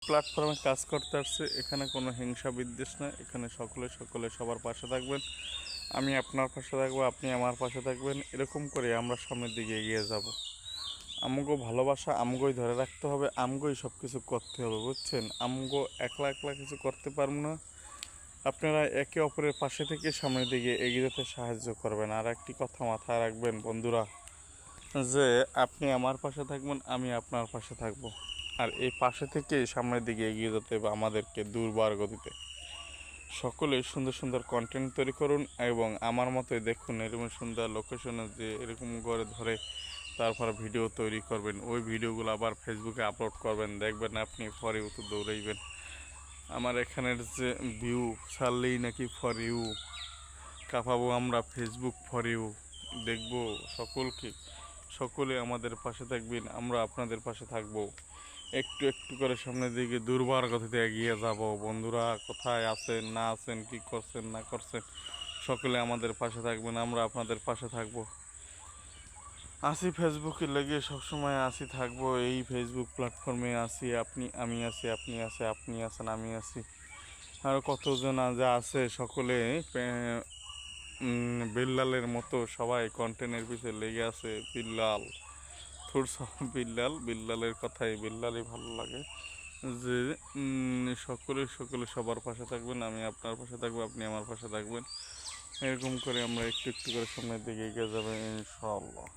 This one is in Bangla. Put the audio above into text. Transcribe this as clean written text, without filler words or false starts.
প্ল্যাটফর্মে কাজ করতে আসছে। এখানে কোনো হিংসা বিদ্বেষ না, এখানে সকলে সবার পাশে থাকবেন। আমি আপনার পাশে থাকবো, আপনি আমার পাশে থাকবেন। এরকম করে আমরা সামনের দিকে এগিয়ে যাব। আমগো ভালোবাসা আমগোই ধরে রাখতে হবে, আমগোই সব কিছু করতে হবে, বুঝছেন? আমগো একলা একলা কিছু করতে পারবো না। আপনারা একে অপরের পাশে থেকে সামনের দিকে এগিয়ে যেতে সাহায্য করবেন। আর একটি কথা মাথায় রাখবেন বন্ধুরা, যে আপনি আমার পাশে থাকবেন, আমি আপনার পাশে থাকব। আর এই পাশে থেকে সামনের দিকে এগিয়ে যেতে হবে আমাদেরকে দুর্বার গতিতে। সকলে সুন্দর সুন্দর কন্টেন্ট তৈরি করুন এবং আমার মতোই দেখুন এরকম সুন্দর লোকেশনে যে এরকম করে ধরে তারপর ভিডিও তৈরি করবেন, ওই ভিডিওগুলো আবার ফেসবুকে আপলোড করবেন, দেখবেন আপনি ফর ইউ তো দৌড়াইবেন। আমার এখানের যে ভিউ ছাড়লেই নাকি ফর ইউ কাঁপাবো আমরা, ফেসবুক ফর ইউ দেখব। সকলে আমাদের পাশে থাকবেন, আমরা আপনাদের পাশে থাকবো। একটু একটু করে সামনের দিকে দুর্বার গতিতে এগিয়ে যাব। বন্ধুরা কোথায় আছেন না আছেন, কী করছেন না করছেন, সকলে আমাদের পাশে থাকবেন, আমরা আপনাদের পাশে থাকবো। আসি ফেসবুকে লেগে সবসময় আসি থাকবো, এই ফেসবুক প্ল্যাটফর্মে আসি। আমি আছি, আপনি আছে, আপনি আছেন, আমি আছি। আর কতজন যা আছে সকলে বিল্লালের মতো সবাই কন্টেন্টের পিছিয়ে লেগে আছে। বিল্লাল থুরস বিল্লালের কথাই বিল্লালই ভালো লাগে। যে সকলে সবার পাশে থাকবেন, আমি আপনার পাশে থাকবো, আপনি আমার পাশে থাকবেন। এরকম করে আমরা একটু একটু করে সামনের দিকে এগিয়ে যাবেন ইনশাআল্লাহ।